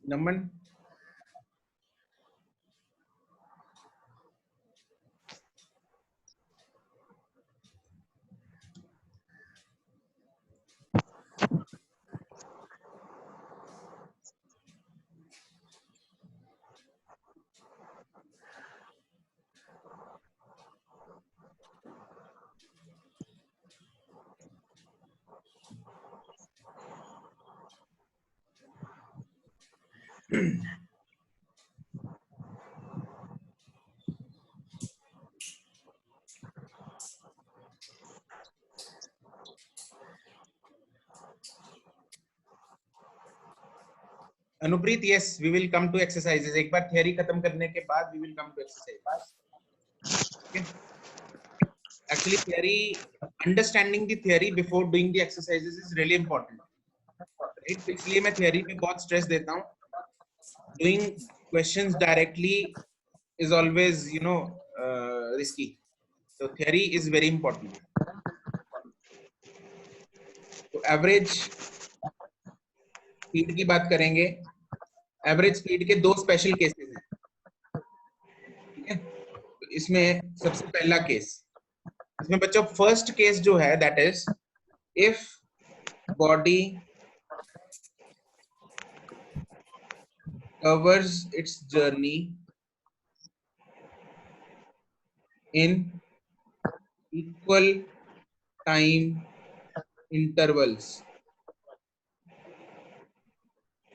Naman Anupreet, yes we will come to exercises. एक बार theory खत्म करने के बाद we will come to exercise. Actually theory, understanding the theory before doing the exercises is really important, right? तो इसलिए मैं थियरी पे बहुत स्ट्रेस देता हूँ। Doing questions directly is always risky, so theory is very important. तो average speed की बात करेंगे। एवरेज स्पीड के दो स्पेशल केसेस हैं, ठीक है? तो इसमें सबसे पहला केस, इसमें बच्चों फर्स्ट केस जो है that is if body covers its journey in equal time intervals,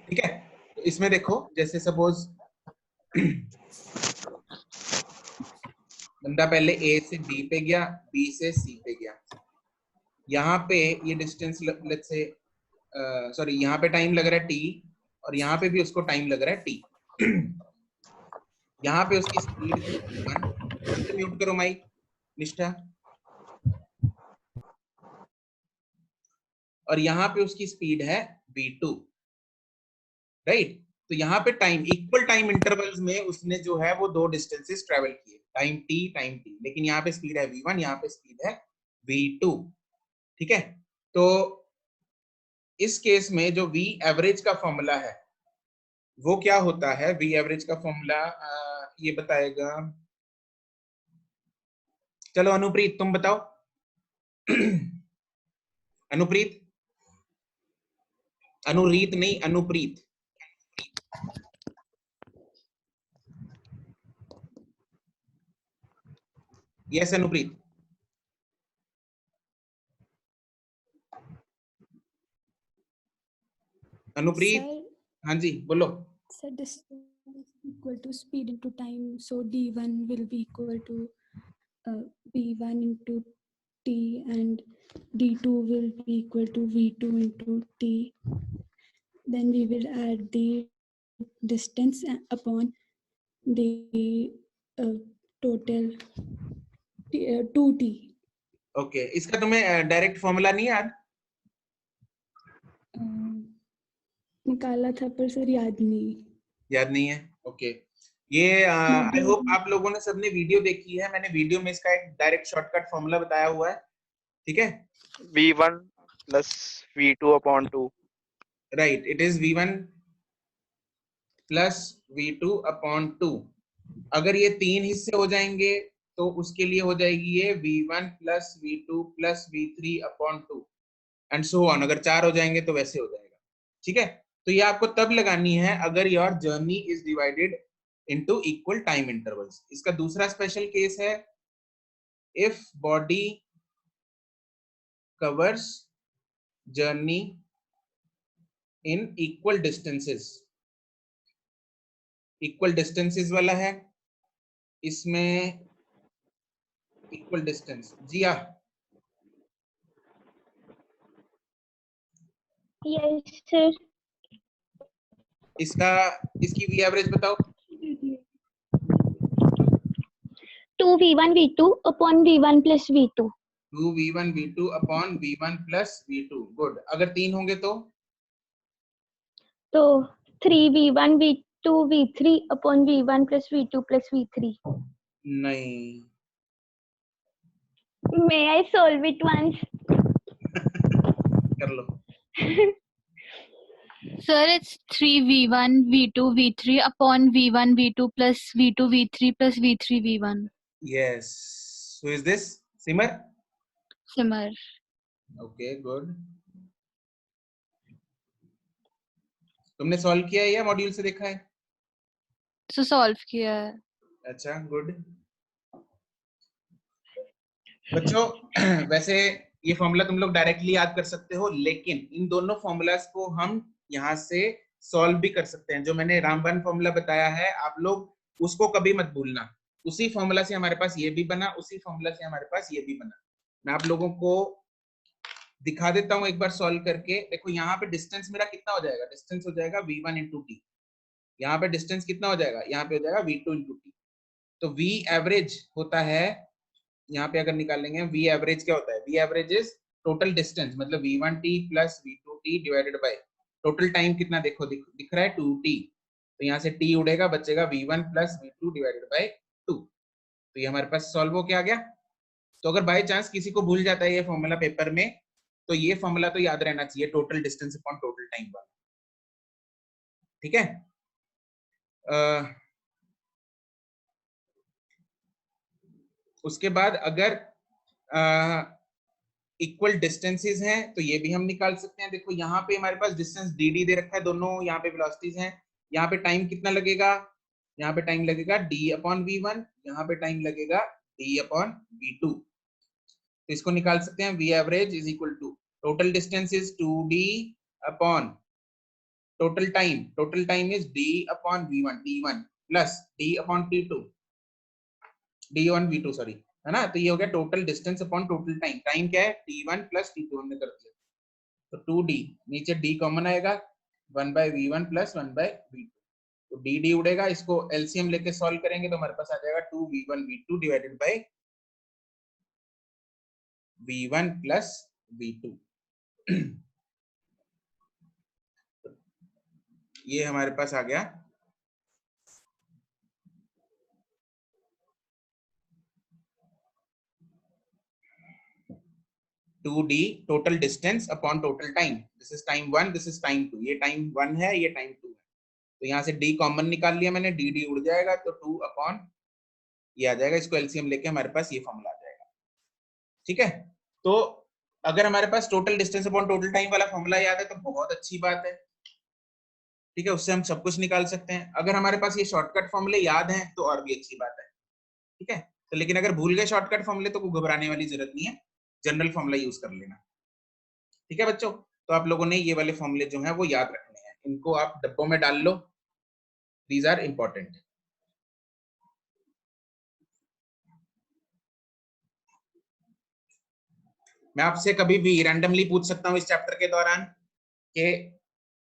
ठीक है? तो इसमें देखो, जैसे सपोज बंदा पहले ए से बी पे गया, बी से सी पे गया, यहाँ पे ये डिस्टेंस लेट्स से सॉरी यहाँ पे टाइम लग रहा है टी, और यहाँ पे भी उसको टाइम लग रहा है टी। यहाँ पे उसकी स्पीड थी v1, म्यूट करो माइक निष्ठा, और यहाँ पे उसकी स्पीड है v2, राइट? तो यहाँ पे टाइम, इक्वल टाइम इंटरवल्स में उसने जो है वो दो डिस्टेंसेस ट्रेवल किए, टाइम टी, लेकिन यहाँ पे स्पीड है v1, यहाँ पे स्पीड है v2, ठीक है? तो इस केस में जो v एवरेज का फॉर्मूला है वो क्या होता है? v एवरेज का फॉर्मूला ये बताएगा, चलो अनुप्रीत तुम बताओ। अनुप्रीत, अनुरीत नहीं, अनुप्रीत। यस अनुप्रीत। अनुप्रीत, हाँ जी बोलो। Sir, distance is equal to speed into time, so d1 will be equal to v1 into t, and d2 will be equal to v2 into t. Then we will add the distance upon the total 2t. Okay, इसका तुम्हें direct formula नहीं याद? निकाला था पर sir याद नहीं है? ओके, ये आई होप आप लोगों ने सबने वीडियो देखी है। मैंने वीडियो में इसका एक डायरेक्ट शॉर्टकट फॉर्मूला बताया हुआ है, ठीक है? v1 plus v2 upon 2, right, it is v1 plus v2 upon 2। अगर ये तीन हिस्से हो जाएंगे तो उसके लिए हो जाएगी ये v1 plus v2 plus v3 upon 2 and so on. अगर चार हो जाएंगे तो वैसे हो जाएगा, ठीक है? तो ये आपको तब लगानी है अगर your journey is divided into equal time intervals. इसका दूसरा स्पेशल केस है if body covers journey in equal distances. Equal distances वाला है इसमें, equal distance Jiya. Yes sir. इसका, इसकी वी एवरेज बताओ। 2v1 v2 upon v1 plus v2। 2v1 v2 upon v1 plus v2। Good. अगर तीन होंगे तो 3v1 v2 v3 upon v1 plus v2 plus v3। नहीं। May I solve it once? कर लो। Sir, it's 3v1 v2 v3 upon v1 v2 plus v2 v3 plus v3 v1. Yes. Who is this? Simar? Simar. Okay, good. तुमने solve किया है या module से देखा है? So solve किया है. अच्छा, गुड. बच्चों वैसे ये फॉर्मूला तुम लोग डायरेक्टली याद कर सकते हो, लेकिन इन दोनों फॉर्मूलाज को हम यहाँ से सॉल्व भी कर सकते हैं. जो मैंने रामबन फॉर्मूला बताया है, आप लोग उसको कभी मत भूलना. उसी फॉर्मूला से हमारे पास ये भी बना, उसी फॉर्मूला से हमारे पास ये भी बना. मैं आप लोगों को दिखा देता हूँ एक बार सॉल्व करके. देखो यहाँ पे डिस्टेंस मेरा कितना हो जाएगा? डिस्टेंस हो जाएगा v1 इंटू टी. यहाँ पे डिस्टेंस कितना हो जाएगा? यहाँ पे हो जाएगा v2 इंटू टी. तो v एवरेज होता है, यहाँ पे अगर निकालेंगे v एवरेज क्या होता है? v average is total distance, मतलब v1t plus v2t divided by total time कितना देखो दिख रहा है 2t. तो यहाँ से t उड़ेगा, बचेगा v1 plus v2 divided by 2. तो ये हमारे पास सॉल्व हो के आ गया. तो अगर बाय चांस किसी को भूल जाता है ये फॉर्मूला पेपर में, तो ये फॉर्मूला तो याद रहना चाहिए, total distance upon total time वाला. ठीक है. उसके बाद अगर इक्वल डिस्टेंसेस हैं तो ये भी हम निकाल सकते हैं. देखो यहाँ पे हमारे पास डिस्टेंस dd दे रखा है, दोनों यहाँ पे वेलोसिटीज हैं. यहाँ पे टाइम कितना लगेगा? यहाँ पे टाइम लगेगा d अपॉन v1, यहाँ पे टाइम लगेगा d अपॉन v2. तो इसको निकाल सकते हैं. v average is equal to total distance is 2d upon total time is d upon v1 t1 plus d upon t2 d1 v2 sorry, है ना. तो ये हो गया total distance upon total time. Time क्या है? t1 प्लस t2 हमने कर दिया. तो 2d, नीचे d कॉमन आएगा, 1 bye v1 plus 1 bye v2. तो dd उड़ेगा, इसको एलसीएम लेके सॉल्व करेंगे तो हमारे पास आ जाएगा 2v1 v2 divided by v1 plus v2. ये हमारे पास आ गया. Two D total distance upon total time. This is time 1, this is time 2. ये टाइम 1 है, ये टाइम 2 है. तो यहाँ से d कॉमन निकाल लिया मैंने, dd उड़ जाएगा, तो 2 अपॉन ये आ जाएगा. इसको एलसीएम लेके हमारे पास ये फॉर्मूला आ जाएगा. ठीक है. तो अगर हमारे पास total distance upon total time वाला फॉर्मूला याद है तो बहुत अच्छी बात है. ठीक है, उससे हम सब कुछ निकाल सकते हैं. अगर हमारे पास ये शॉर्टकट फॉर्मूले याद हैं तो और भी अच्छी बात है. ठीक है. तो लेकिन अगर भूल गए शॉर्टकट फॉर्मूले तो घबराने वाली जरूरत नहीं है, जनरल फॉर्मूला यूज कर लेना. ठीक है बच्चों. तो आप लोगों ने ये वाले फॉर्मूले जो हैं वो याद रखने हैं, इनको आप डब्बों में डाल लो. These are important. मैं आपसे कभी भी रैंडमली पूछ सकता हूं इस चैप्टर के दौरान कि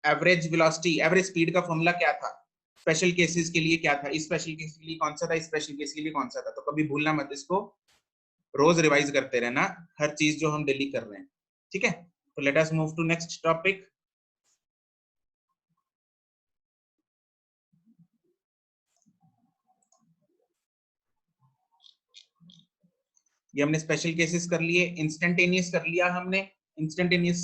एवरेज वेलोसिटी, एवरेज स्पीड का फॉर्मूला क्या था, स्पेशल केसेस के लिए क्या था, इस स्पेशल केस के लिए कौन सा था, इस स्पेशल केस के लिए कौन सा था. तो कभी भूलना मत, इसको रोज रिवाइज करते रहना, हर चीज जो हम डेली कर रहे हैं. ठीक है. तो let us move to next topic. ये हमने स्पेशल केसेस कर लिए, इंस्टेंटेनियस कर लिया हमने. इंस्टेंटेनियस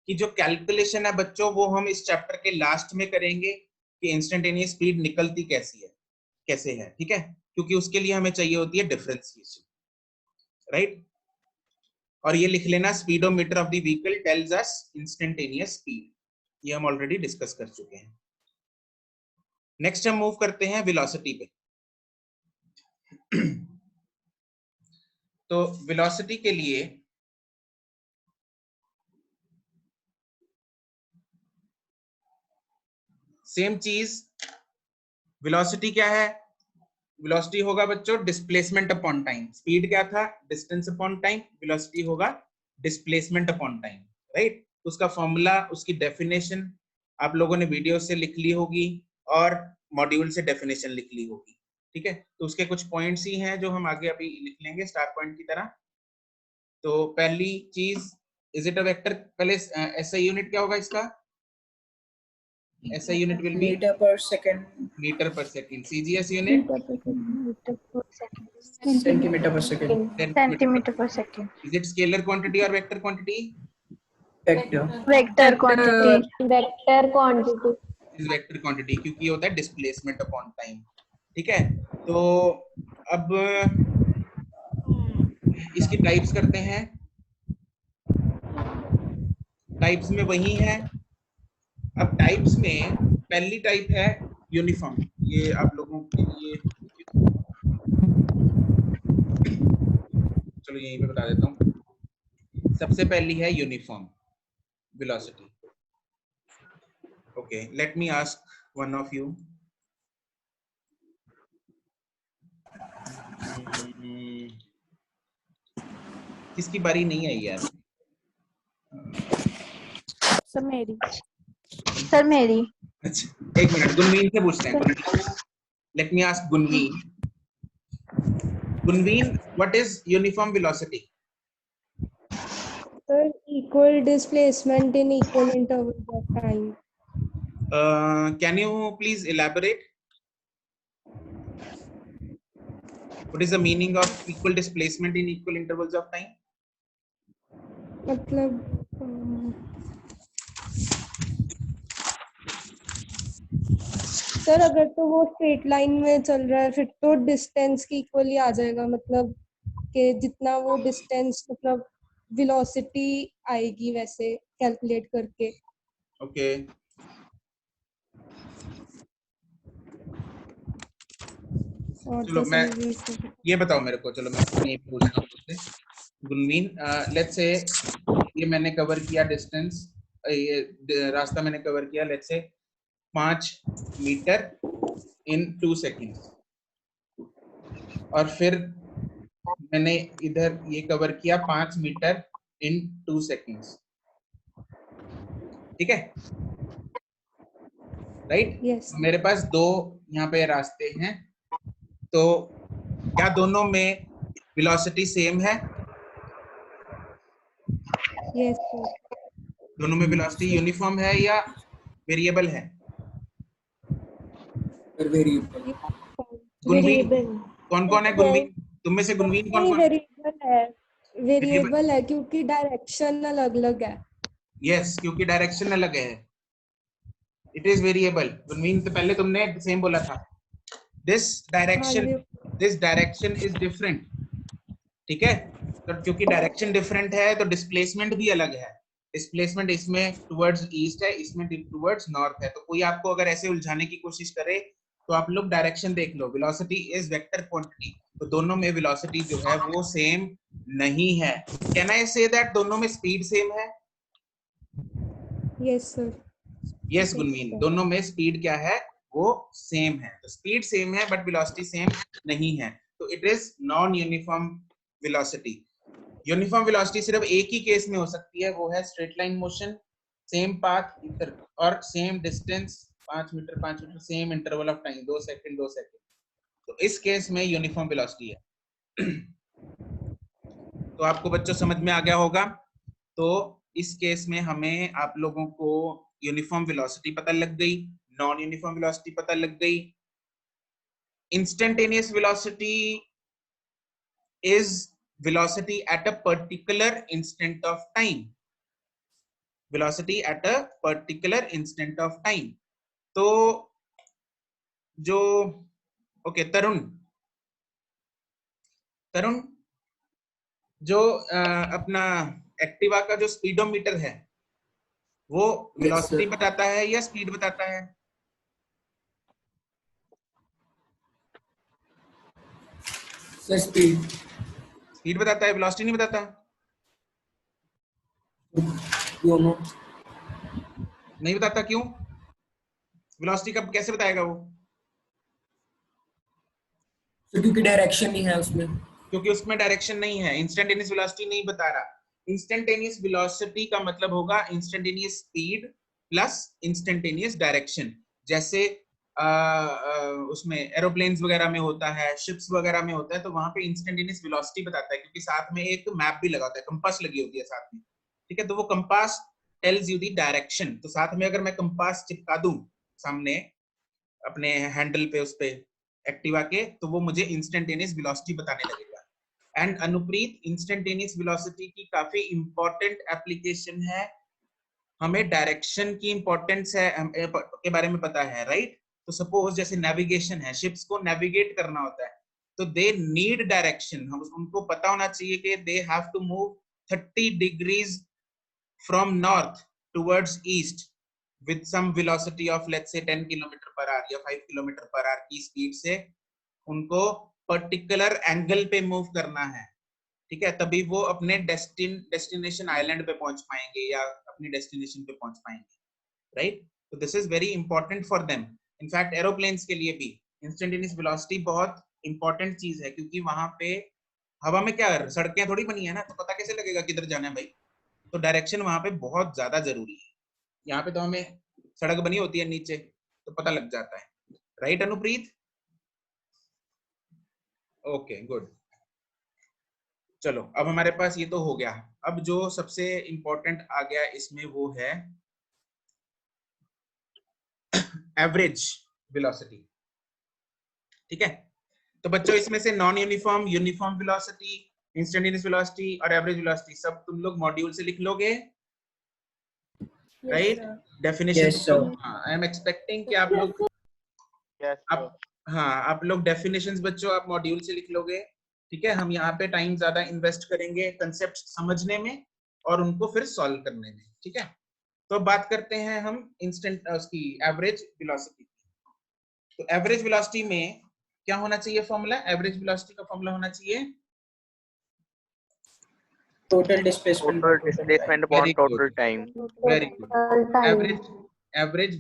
की जो कैलकुलेशन है बच्चों वो हम इस चैप्टर के लास्ट में करेंगे कि इंस्टेंटेनियस स्पीड निकलती कैसी है, कैसे है. ठीक है. क्योंकि उसके लिए हमें चाहिए होती है डिफरेंशिएशन, राइट. और ये लिख लेना, speedometer of the vehicle tells us instantaneous speed. ये हम ऑलरेडी डिस्कस कर चुके हैं. नेक्स्ट हम मूव करते हैं वेलोसिटी पे. तो वेलोसिटी के लिए सेम चीज. वेलोसिटी क्या है? वेलोसिटी होगा बच्चों डिस्प्लेसमेंट अपॉन टाइम. स्पीड क्या था? Distance upon time. वेलोसिटी होगा डिस्प्लेसमेंट अपॉन टाइम, राइट. उसका फॉर्मूला, उसकी डेफिनेशन आप लोगों ने वीडियो से लिख ली होगी और मॉड्यूल से डेफिनेशन लिख ली होगी. ठीक है. तो उसके कुछ पॉइंट्स ही हैं जो हम आगे अभी लिख लेंगे स्टार पॉइंट की तरह. तो पहली चीज, इज इट अ वेक्टर? पहले एसआई यूनिट क्या होगा इसका? SI unit will be meter per second, CGS unit meter per second. centimeter per second, Centimeter per second. is it scalar quantity or vector quantity? Vector. Vector quantity. Vector quantity. Is vector quantity, क्योंकि ये होता है displacement upon time. ठीक है, तो अब इसकी types करते हैं। टाइप्स में वही है। अब टाइप्स में पहली टाइप है यूनिफॉर्म। ये आप लोगों के लिए चलो यहीं पे बता देता हूँ। सबसे पहली है uniform velocity. Okay, late me ask one of you. किसकी बारी नहीं आई यार? सर मेरी। सर मेरी। अच्छा एक मिनट, गुनवीन से पूछते हैं। Let me ask Gunveen. Gunveen, what is uniform velocity? Sir, equal displacement in equal intervals of time. Can you please elaborate? What is the meaning of equal displacement in equal intervals of time? मतलब sir अगर तो वो straight line में चल रहा है फिर तो डिस्टेंस की इक्वली आ जाएगा, मतलब कि जितना वो डिस्टेंस मतलब वेलोसिटी आएगी वैसे कैलकुलेट करके। ओके, और चलो तो मैं सर ये बताओ मेरे को। चलो मैं ये पूछता हूँ तुमसे गुनवीन। लेट्स से ये मैंने कवर किया डिस्टेंस, ये रास्ता मैंने कवर किया let's say 5 metre in 2 seconds, और फिर मैंने इधर ये कवर किया 5 मीटर इन 2 सेकेंड्स। ठीक है, राइट? यस मेरे पास दो यहाँ पे रास्ते हैं, तो क्या दोनों में वेलोसिटी सेम है? यस दोनों में वेलोसिटी यूनिफॉर्म है या वेरिएबल है? Variable. गुनवीन, वेरिएबल। कौन कौन है गुनवीन? तुम में से गुनवीन कौन नहीं कौन? वेरिएबल है, वेरिएबल है क्योंकि डायरेक्शन अलग अलग है। यस, क्योंकि डायरेक्शन अलग है, इट इज वेरिएबल। गुनवीन तो पहले तुमने सेम बोला था। This direction is different. ठीक है, तो क्योंकि डायरेक्शन डिफरेंट है तो डिस्प्लेसमेंट भी अलग है। डिस्प्लेसमेंट इसमें टुवर्ड्स ईस्ट है, इसमें टुवर्ड्स नॉर्थ है। तो कोई आपको अगर ऐसे उलझाने की कोशिश करे तो आप लोग डायरेक्शन देख लो। वेलोसिटी इज वेक्टर क्वांटिटी, तो दोनों में वेलोसिटी जो है वो सेम नहीं है। कैन आई से दैट दोनों में स्पीड सेम है? Yes sir. यस गुनवीन, दोनों में स्पीड क्या है? वो सेम है। तो स्पीड सेम है बट वेलोसिटी सेम नहीं है, तो it is non uniform velocity. Uniform velocity सिर्फ एक ही केस में हो सकती है, वो है straight line motion, same path इधर और same distance 5 metre 5 metre, same interval of time 2 second 2 second, तो इस केस में यूनिफॉर्म वेलोसिटी है। तो आपको बच्चों समझ में आ गया होगा। तो इस केस में हमें आप लोगों को यूनिफॉर्म वेलोसिटी पता लग गई, नॉन यूनिफॉर्म वेलोसिटी पता लग गई। Instantaneous velocity is velocity at a particular instant of time. Velocity at a particular instant of time. तो जो ओके तरुण जो अपना एक्टिवा का जो स्पीडोमीटर है वो वेलोसिटी बताता है या स्पीड बताता है? Sir speed. स्पीड बताता है, वेलोसिटी नहीं बताता। दोनों नहीं बताता, क्यों? वेलोसिटी कब कैसे बताएगा वो? सर क्योंकि डायरेक्शन नहीं है उसमें। क्योंकि उसमें डायरेक्शन नहीं है। इंस्टेंटेनियस वेलोसिटी नहीं बता रहा। इंस्टेंटेनियस वेलोसिटी का मतलब होगा instantaneous speed plus instantaneous direction. जैसे उसमें एरोप्लेन्स वगैरह में होता है, शिप्स वगैरह में होता है, तो वहां पे इंस्टेंटेनियस वेलोसिटी बताता है क्योंकि साथ में एक मैप भी लगा होता है, कंपास लगी होती है साथ में। ठीक है, तो वो compass tells you the direction. तो साथ में अगर मैं कंपास चिपका दूं सामने अपने हैंडल पे, उस पे एक्टिवा के, तो वो मुझे इंस्टेंटेनियस वेलोसिटी बताने लगेगा। एंड अनुप्रीत, इंस्टेंटेनियस वेलोसिटी की काफी इंपॉर्टेंट एप्लीकेशन है हमें डायरेक्शन की इंपॉर्टेंस है के बारे में पता है, राइट? तो सपोज जैसे नेविगेशन है, शिप्स को नेविगेट करना होता है, तो दे नीड डायरेक्शन। हम उनको पता होना चाहिए कि they have to move 30 degrees from north towards east with some velocity of let's say 10 kilometre per hour या 5 किलोमीटर पर आवर की स्पीड से उनको पर्टिकुलर एंगल पे मूव करना है, ठीक है? तभी वो अपने डेस्टिनेशन आइलैंड पे पहुंच पाएंगे या अपनी डेस्टिनेशन पे पहुंच पाएंगे, राइट? तो this is very important for them. In fact aeroplanes के लिए भी इंस्टेंटेनियस वेलोसिटी बहुत इंपॉर्टेंट चीज है, क्योंकि वहां पे हवा में क्या सड़कें थोड़ी बनी है ना, तो पता कैसे लगेगा किधर जाना है भाई? तो डायरेक्शन वहां पे बहुत ज्यादा जरूरी है। यहाँ पे तो हमें सड़क बनी होती है नीचे, तो पता लग जाता है, राइट अनुप्रीत? Okay good. चलो अब हमारे पास ये तो हो गया। अब जो सबसे इंपॉर्टेंट आ गया इसमें वो है एवरेज वेलोसिटी, ठीक है? तो बच्चों इसमें से non uniform, uniform velocity, instantaneous velocity और एवरेज वेलोसिटी सब तुम लोग मॉड्यूल से लिख लोगे, right? Definition Yes, sir. I am expecting कि आप लोग Yes, sir. हाँ आप लोग डेफिनेशंस बच्चों आप मॉड्यूल से लिख लोगे, ठीक है? हम यहाँ पे टाइम ज्यादा इन्वेस्ट करेंगे कंसेप्ट समझने में और उनको फिर सॉल्व करने में, ठीक है? तो अब बात करते हैं हम इंस्टेंट उसकी एवरेज वेलोसिटी। तो एवरेज वेलोसिटी में क्या होना चाहिए फॉर्मूला? एवरेज वेलोसिटी का फॉर्मूला होना चाहिए Total displacement. Total displacement upon Very good. total time. Very good. Average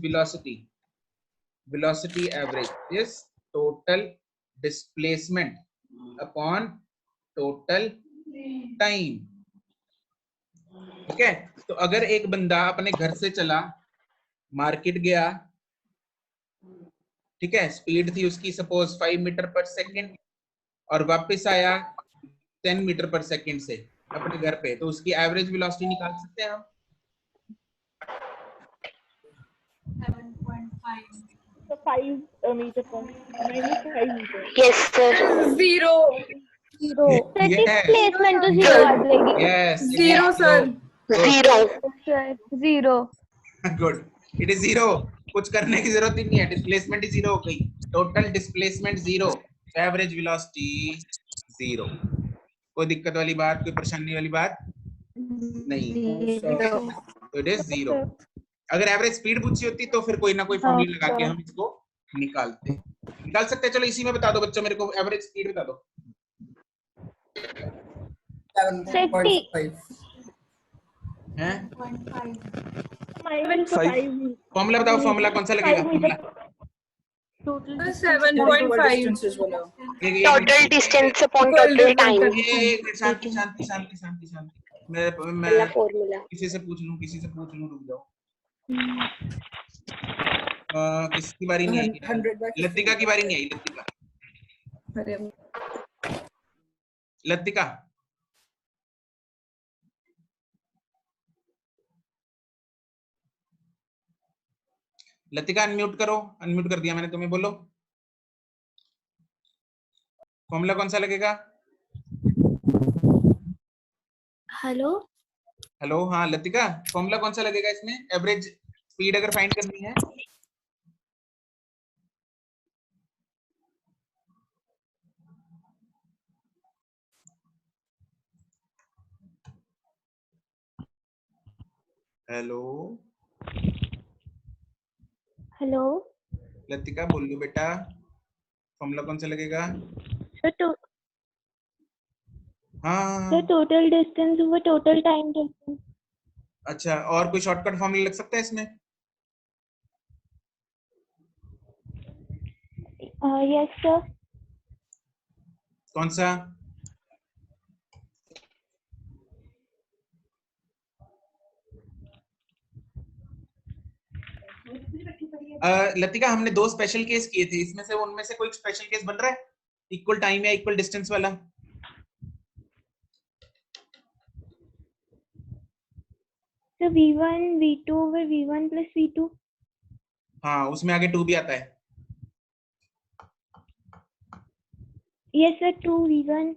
velocity average is total displacement upon total time, ठीक है? तो अगर एक बंदा अपने घर से चला, मार्केट गया, ठीक है, स्पीड थी उसकी सपोज 5 मीटर पर सेकंड और वापस आया 10 मीटर पर सेकंड से अपने घर पे, तो उसकी एवरेज वेलोसिटी निकाल सकते हैं हम? So 5 meter per -5 meter. Yes, sir. Zero. Sir, Yes. displacement तो zero आ जाएगी. Yes, Zero, sir. Zero. Sir, zero. Good, it is zero. कुछ करने की जरूरत ही नहीं है, डिस्प्लेसमेंट ही जीरो हो गई, total displacement zero, average velocity zero. कोई दिक्कत वाली बात, कोई परेशानी वाली बात नहीं, तो इट इज जीरो। अगर एवरेज स्पीड पूछी होती तो फिर कोई ना कोई फॉर्मूला लगा के हम इसको निकाल सकते हैं। चलो इसी में बता दो बच्चों, मेरे को एवरेज स्पीड बता दो। 7.5. हैं? -5. फॉर्मूला बताओ, फॉर्मूला कौन सा लगेगा? Formula 7.5. Total distance upon total time. एक मिनट, शांति शांति शांति शांति शांति। मैं Formula. किसी से पूछ लूं, रुक जाओ। किसकी बारी नहीं आई? 100 लतिका की बारी नहीं आई। लतिका लतिका अनम्यूट करो। अनम्यूट कर दिया मैंने तुम्हें, बोलो फॉर्मूला कौन सा लगेगा? हेलो हेलो, हाँ लतिका, फॉर्मूला कौन सा लगेगा इसमें? एवरेज स्पीड अगर फाइंड करनी है हेलो हेलो लतिका बोलो बेटा, फॉर्मूला कौन सा लगेगा? सर हाँ total distance over total time difference. अच्छा, और कोई शॉर्टकट फॉर्मूला लग सकता है इसमें? Yes sir. कौन सा? लतिका हमने 2 स्पेशल केस किए थे, इसमें से उनमें से कोई स्पेशल केस बन रहा है इक्वल टाइम या इक्वल डिस्टेंस वाला? So V1 V2 over V1 plus V2. हाँ उसमें आगे 2 भी आता है। Yes sir, 2 V1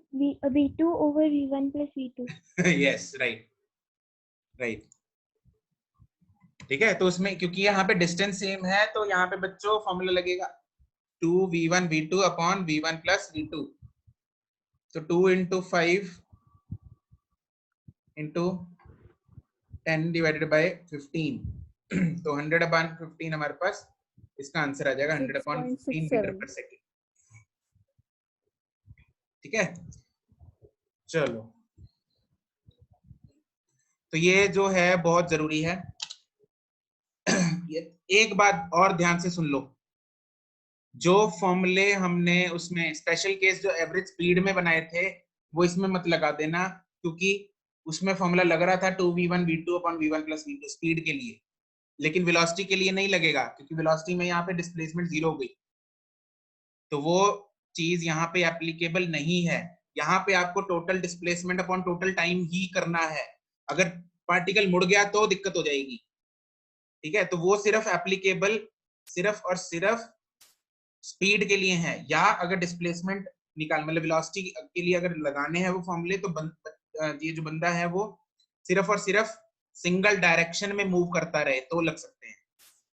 V2 over V1 plus V2. yes, right. ठीक है, तो उसमें क्योंकि यहाँ पे डिस्टेंस सेम है तो यहाँ पे बच्चों फॉर्मूला लगेगा 2v1 v2 upon v1 plus v2, तो 2 इंटू 5 इंटू 10 डिवाइडेड बाय 15, तो 100 अपॉन 15 हमारे पास इसका आंसर आ जाएगा 100 अपॉन 15 मीटर पर सेकेंड। ठीक है, चलो तो ये जो है बहुत जरूरी है। एक बात और ध्यान से सुन लो, जो फॉर्मूले हमने उसमें स्पेशल केस जो एवरेज स्पीड में बनाए थे वो इसमें मत लगा देना, क्योंकि उसमें फॉर्मूला लग रहा था 2v1 v2 upon v1 plus v2 speed के लिए, लेकिन वेलोसिटी के लिए नहीं लगेगा क्योंकि वेलोसिटी में यहाँ पे डिस्प्लेसमेंट 0 हो गई, तो वो चीज यहाँ पे एप्लीकेबल नहीं है। यहाँ पे आपको total displacement upon total time ही करना है, अगर पार्टिकल मुड़ गया तो दिक्कत हो जाएगी। ठीक है, तो वो सिर्फ एप्लीकेबल सिर्फ और सिर्फ स्पीड के लिए है, या अगर डिस्प्लेसमेंट निकाल मतलब वेलोसिटी के लिए अगर लगाने हैं वो फॉर्मूले, तो ये जो बंदा है वो सिर्फ और सिर्फ सिंगल डायरेक्शन में मूव करता रहे तो लग सकते हैं,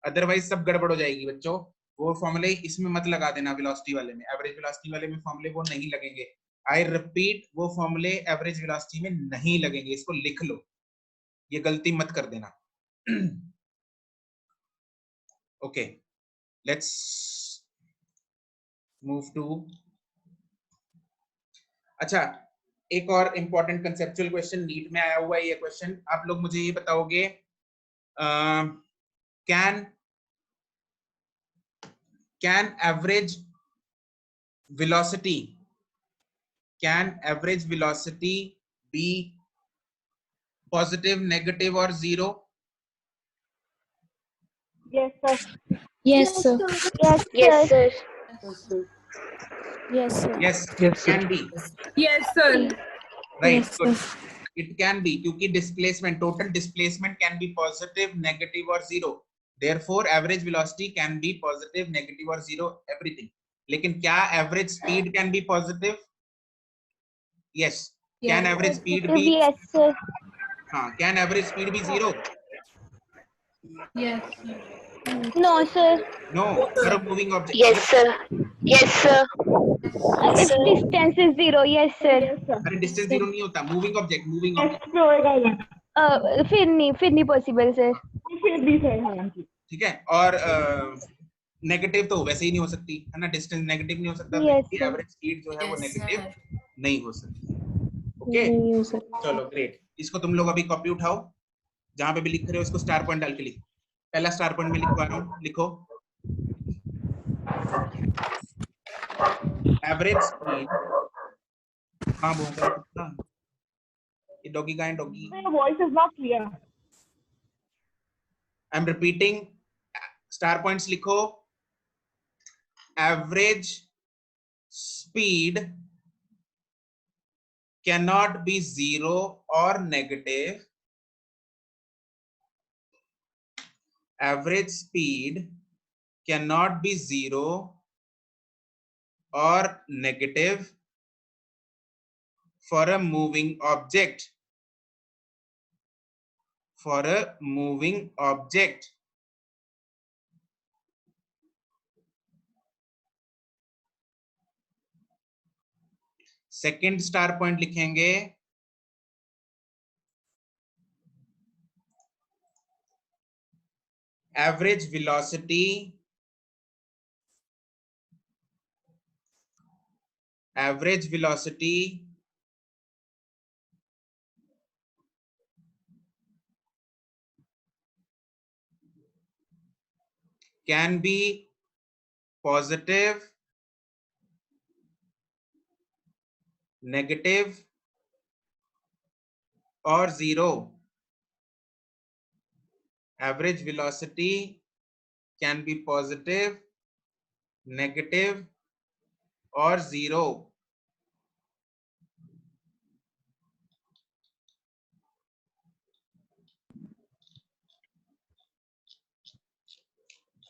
अदरवाइज सब गड़बड़ हो जाएगी बच्चों। वो फॉर्मूले इसमें मत लगा देना, वेलोसिटी वाले में, एवरेज वेलोसिटी वाले में फॉर्मूले वो नहीं लगेंगे। आई रिपीट, वो फॉर्मूले एवरेज वेलोसिटी में नहीं लगेंगे, इसको लिख लो, ये गलती मत कर देना। ओके, लेट्स मूव टू, अच्छा एक और इंपॉर्टेंट कंसेप्चुअल क्वेश्चन नीट में आया हुआ है ये क्वेश्चन, आप लोग मुझे ये बताओगे, can average velocity be positive, negative or zero? Yes, sir. Yes, sir. Yes, sir. Yes, sir. Yes, it can be, Yes, sir. right? Yes, Good. sir. It can be, क्योंकि displacement, total displacement can be positive, negative or zero, therefore average velocity can be positive, negative or zero, everything. लेकिन क्या average speed can be positive? Yes. Can average speed be, Yes, sir. हाँ, can average speed be zero? No, sir. No, for a moving object. Yes, sir. Yes, sir. If distance is 0, yes, sir. Yes, sir. अरे distance zero नहीं होता, moving object, moving object. Next होएगा ये। फिर नहीं possible, sir. फिर भी सही है। ठीक है, और नेगेटिव तो वैसे ही नहीं हो सकती है ना, डिस्टेंस नेगेटिव नहीं हो सकता, Yes, तो sir. एवरेज स्पीड जो है वो नेगेटिव नहीं हो सकती। ओके, नहीं हो सकता। चलो ग्रेट, इसको तुम लोग अभी कॉपी उठाओ, जहां पे भी लिख रहे हो उसको स्टार पॉइंट डाल के लिखो। पहला स्टार पॉइंट में लिखवा रहा हूँ, लिखो एवरेज स्पीड। हाँ भूख रहा कुत्ता, ये डॉगी का है, doggy. Your voice is not clear. I am repeating, star points लिखो, average speed cannot be zero or negative. Average speed cannot be zero or negative for a moving object. For a moving object. Second star point लिखेंगे, average velocity can be positive, negative or zero. Average velocity can be positive, negative or zero.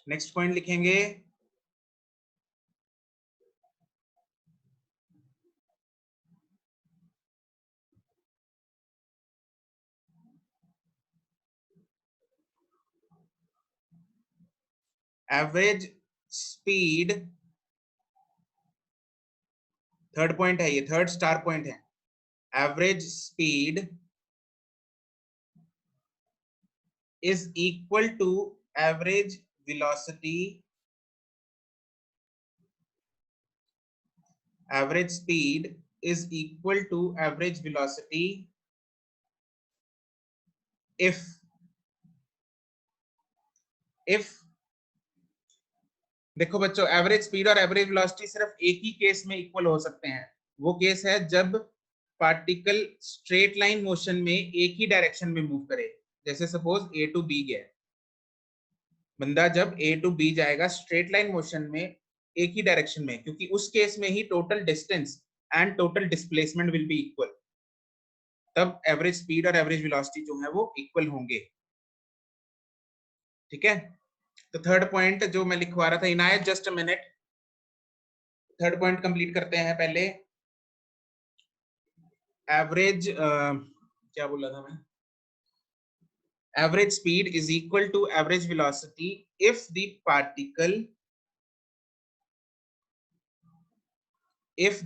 Next point लिखेंगे, average speed, third point है ये, third star point है, average speed is equal to average velocity, average speed is equal to average velocity if देखो बच्चों, average speed और average velocity सिर्फ एक ही case में इक्वल हो सकते हैं। वो केस है जब पार्टिकल स्ट्रेट लाइन मोशन में एक ही डायरेक्शन में मूव करे। जैसे सपोज ए टू बी गया, बंदा जब ए टू बी जाएगा स्ट्रेट लाइन मोशन में एक ही डायरेक्शन में, क्योंकि उस केस में ही total distance and total displacement will be equal, तब एवरेज स्पीड और एवरेज वेलोसिटी जो है वो इक्वल होंगे। ठीक है, तो थर्ड पॉइंट जो मैं लिखवा रहा था, Inayat just a minute, third point complete करते हैं पहले। एवरेज क्या बोला था मैं, average speed is equal to average velocity if the particle, if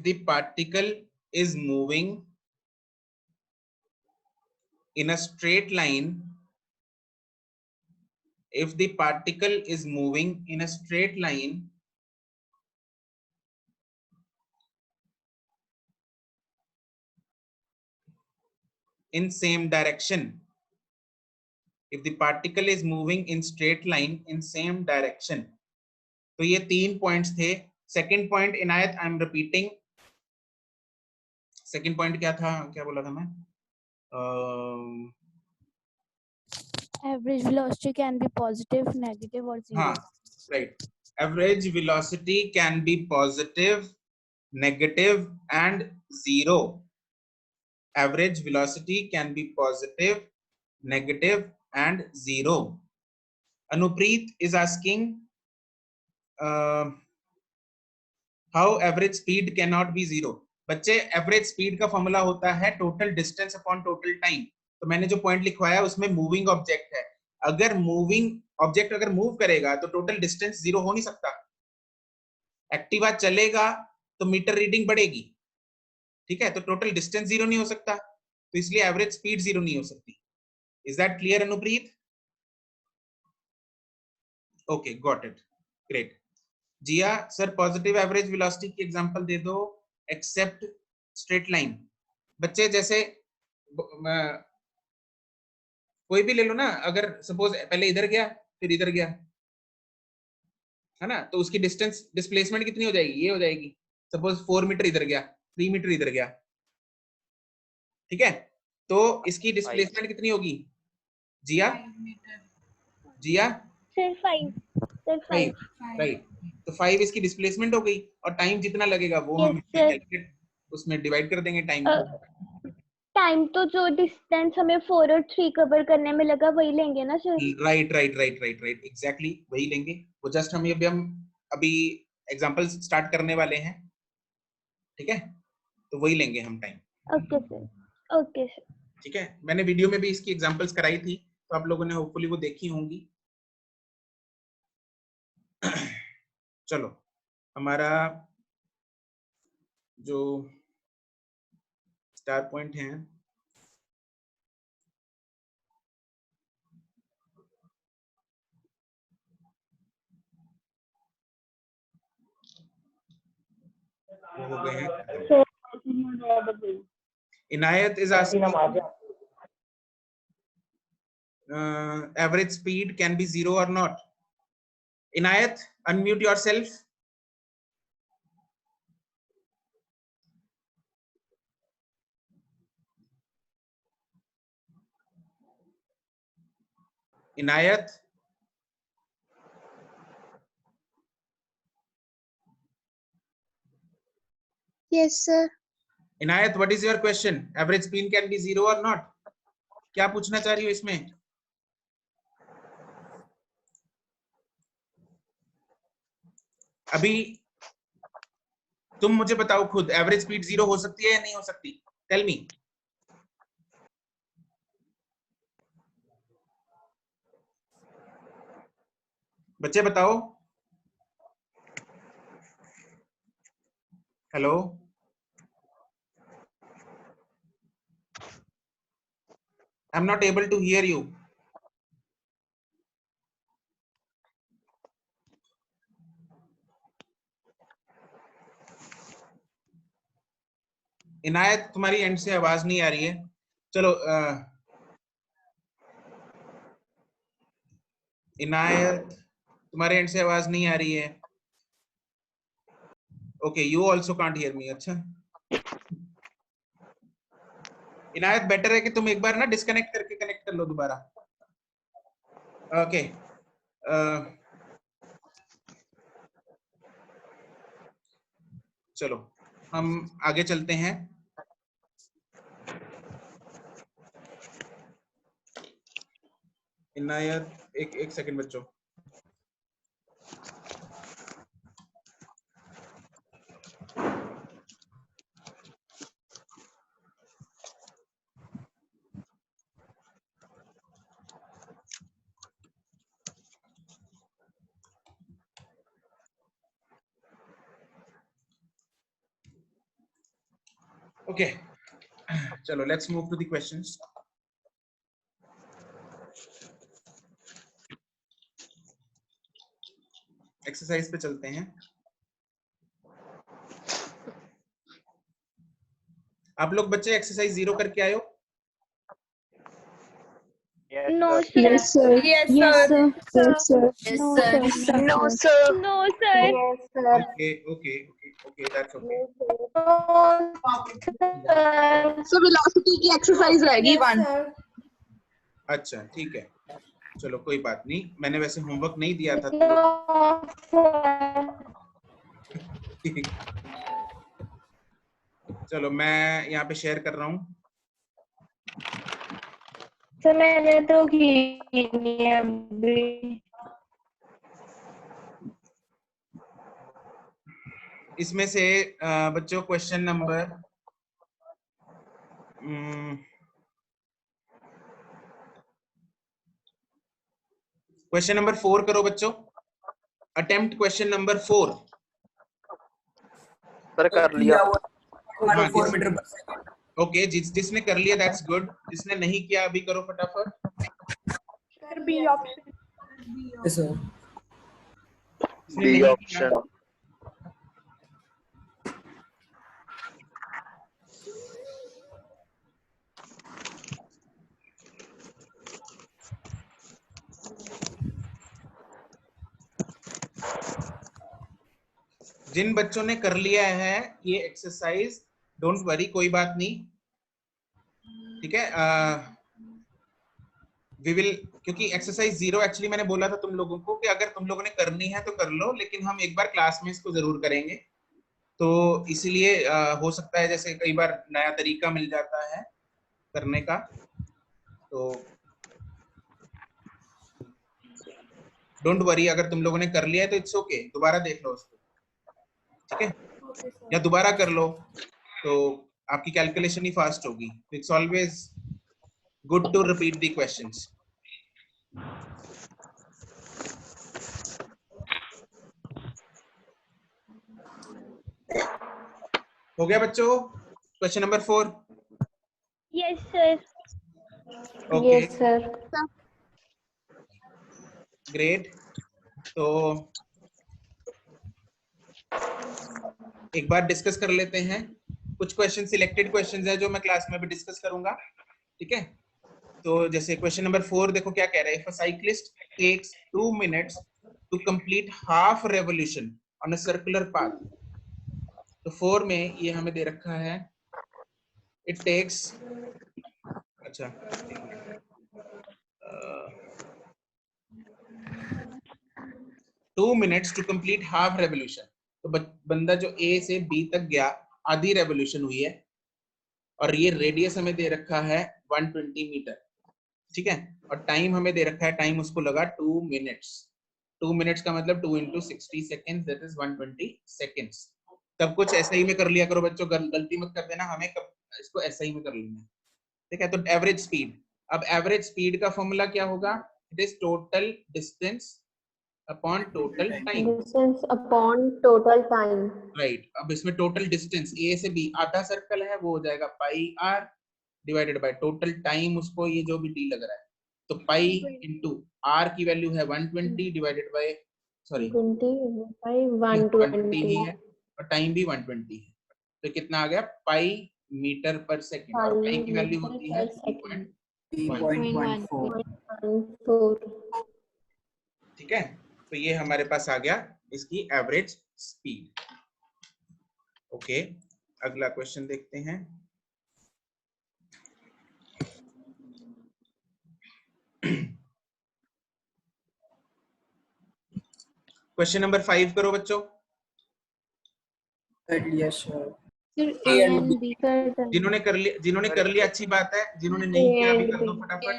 the particle is moving in a straight line, if the particle is moving in a straight line in same direction, if the particle is moving in straight line in same direction, तो ये तीन points थे। Second point Inayat, I am repeating, second point क्या था, क्या बोला था मैं? Average velocity can be positive, negative or zero. हाँ, right. Average velocity can be positive, negative and zero. Average velocity can be positive, negative and zero. Anupreet is asking how average speed cannot be zero. बच्चे, average speed का formula होता है total distance upon total time. तो मैंने जो point लिखवाया उसमें moving object है, अगर मूविंग ऑब्जेक्ट अगर मूव करेगा तो टोटल डिस्टेंस जीरो हो नहीं सकता। एक्टिवा चलेगा तो मीटर रीडिंग बढ़ेगी, ठीक है, तो टोटल डिस्टेंस जीरो नहीं हो सकता, तो इसलिए एवरेज स्पीड जीरो नहीं हो सकती। Is that clear Anupreet? Okay, got it, great. Jiya sir, positive average velocity की एग्जांपल दे दो एक्सेप्ट स्ट्रेट लाइन। बच्चे जैसे कोई भी ले लो ना, अगर सपोज पहले इधर गया फिर इधर गया, है ना, तो उसकी डिस्टेंस डिस्प्लेसमेंट कितनी हो जाएगी? ये हो जाएगी, सपोज 4 मीटर इधर गया, 3 मीटर इधर गया, ठीक है, तो इसकी डिस्प्लेसमेंट कितनी होगी? जिया, जिया सिर्फ 5 राइट, तो 5 इसकी डिस्प्लेसमेंट हो गई, और टाइम जितना लगेगा वो हम Yes, कैलकुलेट उसमें डिवाइड कर देंगे टाइम को। टाइम तो जो डिस्टेंस हमें 4 और 3 कवर करने में लगा वही लेंगे ना sir? Right right right right right, exactly वही लेंगे। वो जस्ट हम अभी एग्जांपल स्टार्ट करने वाले हैं, ठीक है, तो वही लेंगे हम time. Okay sir, okay sir. ठीक है, मैंने वीडियो में भी इसकी एग्जांपल्स कराई थी, तो आप लोगों ने होपफुली वो देखी होंगी। चलो, हमारा जो स्टार पॉइंट है, वो हो गए हैं। Inayat is asking average speed can be zero or not. Inayat, unmute yourself. Inayat. Yes, sir. Inayat, what is your question? Average speed can be zero or not? क्या पूछना चाह रही हो इसमें? अभी तुम मुझे बताओ खुद, एवरेज स्पीड जीरो हो सकती है या नहीं हो सकती? Tell me. बच्चे बताओ। Hello, I am not able to hear you. Inayat तुम्हारी एंड से आवाज नहीं आ रही है। चलो इनायत तुम्हारे एंड से आवाज नहीं आ रही है। Okay, you also can't hear me. अच्छा इनायत, बेटर है कि तुम एक बार ना डिस्कनेक्ट करके कनेक्ट कर लो दोबारा। ओके चलो हम आगे चलते हैं। इनायत एक सेकंड बच्चों। ओके चलो let's move to the questions. Exercise पे चलते हैं। आप लोग बच्चे एक्सरसाइज 0 करके आए हो? No, Yes, sir. Yes, Yes, sir. sir. Yes, sir. No, sir. No, sir. No, sir. Yes, sir. Okay, that's okay. So velocity की exercise रहेगी Yes, 1. sir. अच्छा ठीक है, चलो कोई बात नहीं, मैंने वैसे होमवर्क नहीं दिया था तुम लोग। ठीक। चलो मैं यहाँ पे शेयर कर रहा हूँ। तो मैंने तो की नहीं है अभी। इसमें से बच्चों क्वेश्चन नंबर क्वेश्चन नंबर 4 करो बच्चों। Attempt question number 4। सर कर लिया। हाँ, 4 मीटर पर सेकंड। ओके, जिसने कर लिया दैट्स गुड, जिसने नहीं किया अभी करो फटाफट। Sir, B option. Yes, sir. जिसने बी नहीं किया ऑप्शन। जिन बच्चों ने कर लिया है ये एक्सरसाइज, डोंट वरी, कोई बात नहीं, ठीक है। वी विल, क्योंकि एक्सरसाइज 0 एक्चुअली मैंने बोला था तुम लोगों को कि अगर तुम लोगों ने करनी है तो कर लो, लेकिन हम एक बार क्लास में इसको जरूर करेंगे। तो इसीलिए हो सकता है जैसे कई बार नया तरीका मिल जाता है करने का, तो डोंट वरी, अगर तुम लोगों ने कर लिया है तो इट्स ओके, दोबारा देख लो उसको, ठीक है, या दोबारा कर लो तो आपकी कैलकुलेशन ही फास्ट होगी। It's always good to repeat the questions. हो गया बच्चों question number 4? Yes, sir. Okay Yes, sir. Great. तो एक बार डिस्कस कर लेते हैं। कुछ क्वेश्चन सिलेक्टेड क्वेश्चंस है जो मैं क्लास में भी डिस्कस करूंगा, ठीक है। तो जैसे क्वेश्चन नंबर 4 देखो क्या कह रहा है। If a cyclist takes 2 minutes to complete half revolution on a circular path, तो 4 में ये हमें दे रखा है इट टेक्स, अच्छा 2 minutes to complete half revolution. तो बंदा जो ए से बी तक गया, आधी रेवोल्यूशन हुई है, और ये रेडियस हमें दे रखा है 120 मीटर, ठीक है। और टाइम हमें दे रखा है, टाइम उसको लगा 2 minutes। 2 minutes का मतलब 2 into 60 seconds, that is 120 seconds। सब कुछ ऐसे ही में कर लिया करो बच्चों, गलती मत कर देना, हमें इसको ऐसे ही में कर लेना है, ठीक है। तो एवरेज स्पीड, अब एवरेज स्पीड का फॉर्मूला क्या होगा? It is total distance upon total time. Distance upon total time. Right, अब इसमें टोटल डिस्टेंस ए से बी आधा सर्कल है, वो हो जाएगा pi r divided by total time, उसको ये जो भी डी लग रहा है, तो पाई इंटू आर की वैल्यू है 120 डिवाइडेड बाय 120 ही है और टाइम भी 120 है, तो कितना आ गया पाई मीटर पर सेकंड, और पाई की वैल्यू होती है 3.14। ठीक है। तो ये हमारे पास आ गया इसकी एवरेज स्पीड। ओके, अगला क्वेश्चन देखते हैं। क्वेश्चन नंबर 5 करो बच्चों। जिन्होंने कर लिया अच्छी बात है, जिन्होंने नहीं किया अभी कर दो फटाफट।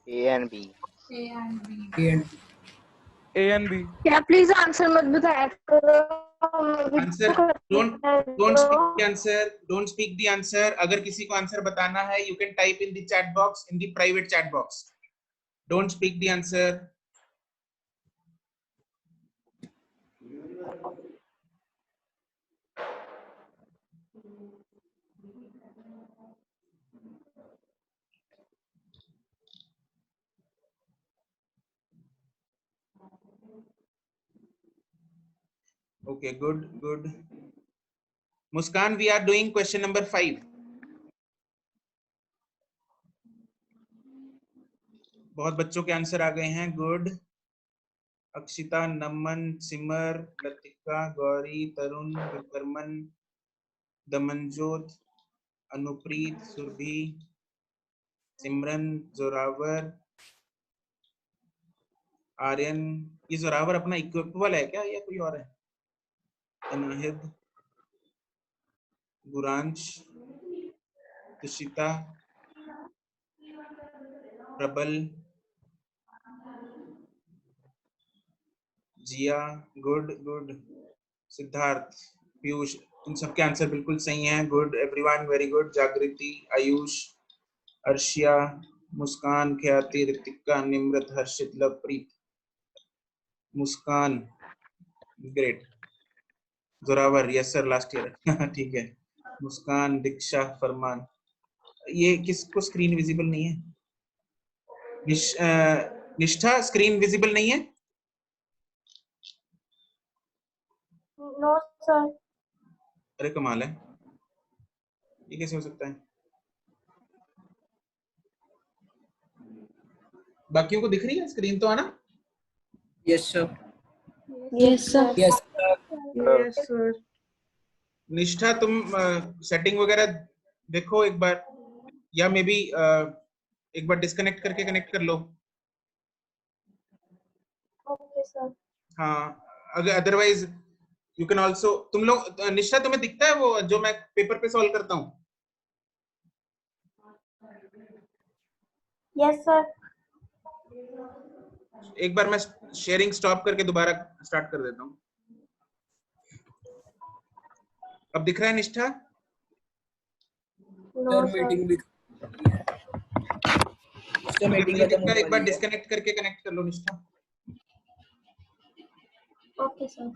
A and B. A and B. क्या प्लीज आंसर मत बताया करो। Answer don't speak the answer. अगर किसी को आंसर बताना है, you can type in the chat box, in the private chat box. Don't speak the answer. Okay, good. Muskan, we are doing question number 5. बहुत बच्चों के आंसर आ गए हैं, गुड। अक्षिता, नमन, सिमर, लतिका, गौरी, तरुण, विक्रमन, दमनजोत, अनुप्रीत, सुरभि, सिमरन, जोरावर, आर्यन। ये जोरावर अपना इक्विपल है क्या या कोई और है? अनाहिद, गुरांश, तुषिता, प्रबल, जिया, गुड। सिद्धार्थ, पीयूष, इन सबके आंसर बिल्कुल सही हैं। Good everyone, very good. Jagriti, Ayush, Arshiya, Muskan, Khyati, Ritika, Nimrit, Harshit, Lovepreet, Muskan, great. Zorawar, yes sir, last year. ठीक है। मुस्कान, दीक्षा, फरमान। ये किसको स्क्रीन विजिबल नहीं है? निष्ठा, स्क्रीन विजिबल नहीं है? No sir. अरे कमाल है, ये कैसे हो सकता है? बाकियों को दिख रही है स्क्रीन तो, आना? Yes, sir. Yes sir. Yes, sir. निष्ठा, तुम सेटिंग वगैरह देखो एक बार, या मे बी एक बार डिस्कनेक्ट करके कनेक्ट कर लो। Okay sir. हाँ, अगर अदरवाइज यू कैन ऑल्सो, तुम लोग, निष्ठा तुम्हें दिखता है वो जो मैं पेपर पे सॉल्व करता हूँ? Yes sir. एक बार मैं शेयरिंग स्टॉप करके दोबारा स्टार्ट कर देता हूँ। अब दिख रहा है निष्ठा? sir. Meeting भी अगर मीटिंग नहीं खत्म दिखता, होने एक बार वाली है। डिस्कनेक्ट करके कनेक्ट कर लो निष्ठा। Okay sir.